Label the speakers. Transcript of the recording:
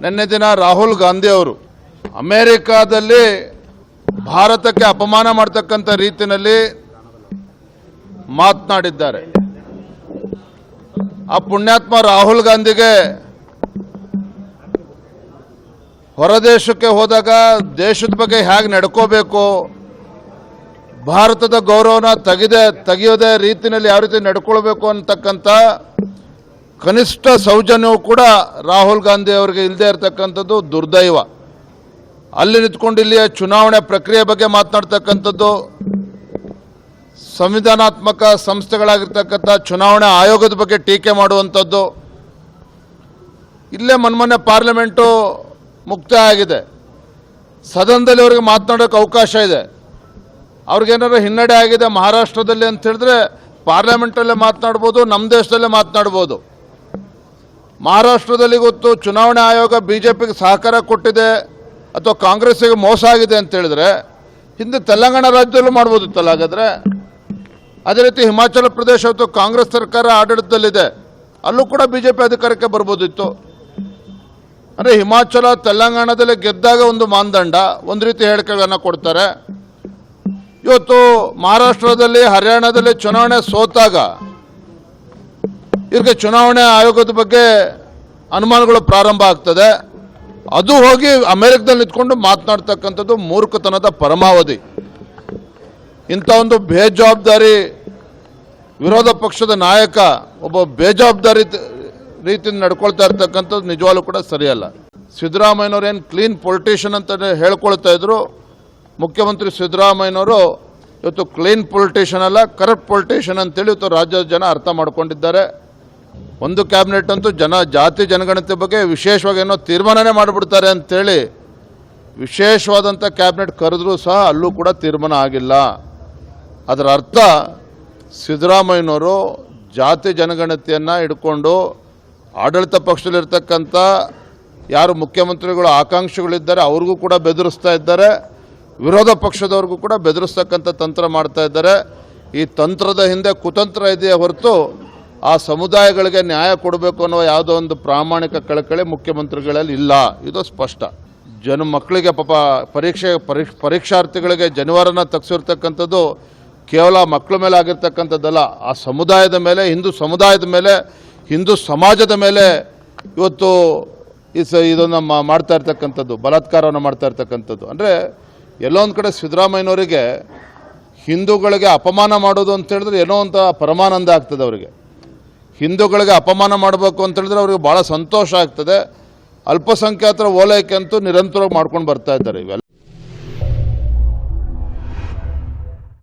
Speaker 1: ನಿನ್ನೆ ದಿನ ರಾಹುಲ್ ಗಾಂಧಿ ಅವರು ಅಮೆರಿಕಾದಲ್ಲಿ ಭಾರತಕ್ಕೆ ಅಪಮಾನ ಮಾಡತಕ್ಕಂಥ ರೀತಿಯಲ್ಲಿ ಮಾತನಾಡಿದ್ದಾರೆ. ಆ ಪುಣ್ಯಾತ್ಮ ರಾಹುಲ್ ಗಾಂಧಿಗೆ ಹೊರದೇಶಕ್ಕೆ ಹೋದಾಗ ದೇಶದ ಬಗ್ಗೆ ಹೇಗೆ ನಡ್ಕೋಬೇಕು, ಭಾರತದ ಗೌರವನ ತೆಗೆಯೋದೇ ರೀತಿಯಲ್ಲಿ ಯಾವ ರೀತಿ ನಡ್ಕೊಳ್ಬೇಕು ಅಂತಕ್ಕಂಥ ಕನಿಷ್ಠ ಸೌಜನ್ಯವು ಕೂಡ ರಾಹುಲ್ ಗಾಂಧಿ ಅವರಿಗೆ ಇಲ್ಲದೆ ಇರತಕ್ಕಂಥದ್ದು ದುರ್ದೈವ. ಅಲ್ಲಿ ನಿಂತ್ಕೊಂಡು ಇಲ್ಲಿಯ ಚುನಾವಣೆ ಪ್ರಕ್ರಿಯೆ ಬಗ್ಗೆ ಮಾತನಾಡ್ತಕ್ಕಂಥದ್ದು, ಸಂವಿಧಾನಾತ್ಮಕ ಸಂಸ್ಥೆಗಳಾಗಿರ್ತಕ್ಕಂಥ ಚುನಾವಣಾ ಆಯೋಗದ ಬಗ್ಗೆ ಟೀಕೆ ಮಾಡುವಂಥದ್ದು. ಇಲ್ಲೇ ಮೊನ್ನೆ ಪಾರ್ಲಿಮೆಂಟು ಮುಕ್ತಾಯ ಆಗಿದೆ, ಸದನದಲ್ಲಿ ಅವರಿಗೆ ಮಾತನಾಡೋಕ್ಕೆ ಅವಕಾಶ ಇದೆ. ಅವ್ರಿಗೇನಾದ್ರು ಹಿನ್ನಡೆ ಆಗಿದೆ ಮಹಾರಾಷ್ಟ್ರದಲ್ಲಿ ಅಂತ ಹೇಳಿದ್ರೆ ಪಾರ್ಲಿಮೆಂಟಲ್ಲೇ ಮಾತನಾಡ್ಬೋದು, ನಮ್ಮ ದೇಶದಲ್ಲೇ ಮಾತನಾಡ್ಬೋದು. ಮಹಾರಾಷ್ಟ್ರದಲ್ಲಿ ಗೊತ್ತು ಚುನಾವಣಾ ಆಯೋಗ BJPಗೆ ಸಹಕಾರ ಕೊಟ್ಟಿದೆ ಅಥವಾ ಕಾಂಗ್ರೆಸ್ಸಿಗೆ ಮೋಸ ಆಗಿದೆ ಅಂತ ಹೇಳಿದ್ರೆ ಹಿಂದೆ ತೆಲಂಗಾಣ ರಾಜ್ಯದಲ್ಲೂ ಮಾಡ್ಬೋದಿತ್ತಲ್ಲ. ಹಾಗಾದರೆ ಅದೇ ರೀತಿ ಹಿಮಾಚಲ ಪ್ರದೇಶ ಅಥವಾ ಕಾಂಗ್ರೆಸ್ ಸರ್ಕಾರ ಆಡಳಿತದಲ್ಲಿದೆ, ಅಲ್ಲೂ ಕೂಡ BJP ಅಧಿಕಾರಕ್ಕೆ ಬರ್ಬೋದಿತ್ತು. ಅಂದರೆ ಹಿಮಾಚಲ ತೆಲಂಗಾಣದಲ್ಲಿ ಗೆದ್ದಾಗ ಒಂದು ಮಾನದಂಡ, ಒಂದು ರೀತಿ ಹೇಳಿಕೆಗಳನ್ನು ಕೊಡ್ತಾರೆ. ಇವತ್ತು ಮಹಾರಾಷ್ಟ್ರದಲ್ಲಿ ಹರಿಯಾಣದಲ್ಲಿ ಚುನಾವಣೆ ಸೋತಾಗ ಇವ್ರಿಗೆ ಚುನಾವಣೆ ಆಯೋಗದ ಬಗ್ಗೆ ಅನುಮಾನಗಳು ಪ್ರಾರಂಭ ಆಗ್ತದೆ. ಅದು ಹೋಗಿ ಅಮೆರಿಕದಲ್ಲಿ ನಿಂತ್ಕೊಂಡು ಮಾತನಾಡ್ತಕ್ಕಂಥದ್ದು ಮೂರ್ಖತನದ ಪರಮಾವಧಿ. ಇಂಥ ಒಂದು ಬೇಜವಾಬ್ದಾರಿ ವಿರೋಧ ಪಕ್ಷದ ನಾಯಕ ಒಬ್ಬ ಬೇಜವಾಬ್ದಾರಿ ರೀತಿಯಿಂದ ನಡ್ಕೊಳ್ತಾ ಇರ್ತಕ್ಕಂಥದ್ದು ನಿಜವಾಗ್ಲೂ ಕೂಡ ಸರಿಯಲ್ಲ. ಸಿದ್ದರಾಮಯ್ಯನವ್ರು ಏನು ಕ್ಲೀನ್ ಪೊಲಿಟಿಷಿಯನ್ ಅಂತ ಹೇಳ್ಕೊಳ್ತಾ ಇದ್ರು, ಮುಖ್ಯಮಂತ್ರಿ ಸಿದ್ದರಾಮಯ್ಯನವರು ಇವತ್ತು ಕ್ಲೀನ್ ಪೊಲಿಟಿಷಿಯನ್ ಅಲ್ಲ, ಕರಪ್ಟ್ ಪೊಲಿಟಿಷಿಯನ್ ಅಂತೇಳಿ ಇವತ್ತು ರಾಜ್ಯದ ಜನ ಅರ್ಥ ಮಾಡ್ಕೊಂಡಿದ್ದಾರೆ. ಒಂದು ಕ್ಯಾಬಿನೆಟ್ ಅಂತೂ ಜಾತಿ ಜನಗಣತಿ ಬಗ್ಗೆ ವಿಶೇಷವಾಗಿ ಏನೋ ತೀರ್ಮಾನನೇ ಮಾಡಿಬಿಡ್ತಾರೆ ಅಂಥೇಳಿ ವಿಶೇಷವಾದಂಥ ಕ್ಯಾಬಿನೆಟ್ ಕರೆದ್ರೂ ಸಹ ಅಲ್ಲೂ ಕೂಡ ತೀರ್ಮಾನ ಆಗಿಲ್ಲ. ಅದರ ಅರ್ಥ ಸಿದ್ದರಾಮಯ್ಯನವರು ಜಾತಿ ಜನಗಣತಿಯನ್ನು ಹಿಡ್ಕೊಂಡು ಆಡಳಿತ ಪಕ್ಷದಲ್ಲಿರ್ತಕ್ಕಂಥ ಯಾರು ಮುಖ್ಯಮಂತ್ರಿಗಳು ಆಕಾಂಕ್ಷಿಗಳಿದ್ದಾರೆ ಅವ್ರಿಗೂ ಕೂಡ ಬೆದರಿಸ್ತಾ ಇದ್ದಾರೆ, ವಿರೋಧ ಪಕ್ಷದವ್ರಿಗೂ ಕೂಡ ಬೆದರಿಸ್ತಕ್ಕಂಥ ತಂತ್ರ ಮಾಡ್ತಾ ಇದ್ದಾರೆ. ಈ ತಂತ್ರದ ಹಿಂದೆ ಕುತಂತ್ರ ಇದೆಯೇ ಹೊರತು ಆ ಸಮುದಾಯಗಳಿಗೆ ನ್ಯಾಯ ಕೊಡಬೇಕು ಅನ್ನೋ ಯಾವುದೋ ಒಂದು ಪ್ರಾಮಾಣಿಕ ಕಳಕಳಿ ಮುಖ್ಯಮಂತ್ರಿಗಳಲ್ಲಿ ಇಲ್ಲ. ಇದು ಸ್ಪಷ್ಟ. ಮಕ್ಕಳಿಗೆ ಪಾಪ ಪರೀಕ್ಷಾರ್ಥಿಗಳಿಗೆ ಜನಿವಾರನ ತಗ್ಸಿರ್ತಕ್ಕಂಥದ್ದು ಕೇವಲ ಮಕ್ಕಳ ಮೇಲೆ ಆಗಿರ್ತಕ್ಕಂಥದ್ದಲ್ಲ, ಆ ಸಮುದಾಯದ ಮೇಲೆ, ಹಿಂದೂ ಸಮುದಾಯದ ಮೇಲೆ, ಹಿಂದೂ ಸಮಾಜದ ಮೇಲೆ ಇವತ್ತು ಇದನ್ನು ಮಾಡ್ತಾ ಇರ್ತಕ್ಕಂಥದ್ದು, ಬಲಾತ್ಕಾರವನ್ನು ಮಾಡ್ತಾ ಇರ್ತಕ್ಕಂಥದ್ದು. ಅಂದರೆ ಎಲ್ಲೊಂದು ಕಡೆ ಸಿದ್ದರಾಮಯ್ಯನವರಿಗೆ ಹಿಂದೂಗಳಿಗೆ ಅಪಮಾನ ಮಾಡೋದು ಅಂತ ಹೇಳಿದ್ರೆ ಏನೋ ಅಂತ ಪರಮಾನಂದ ಆಗ್ತದೆ ಅವರಿಗೆ. ಹಿಂದೂಗಳಿಗೆ ಅಪಮಾನ ಮಾಡಬೇಕು ಅಂತ ಹೇಳಿದ್ರೆ ಅವ್ರಿಗೆ ಭಾಳ ಸಂತೋಷ ಆಗ್ತದೆ. ಅಲ್ಪಸಂಖ್ಯಾತರ ಓಲೈಕೆ ಅಂತೂ ನಿರಂತರವಾಗಿ ಮಾಡ್ಕೊಂಡು ಬರ್ತಾ ಇದ್ದಾರೆ. ಇವೆಲ್ಲ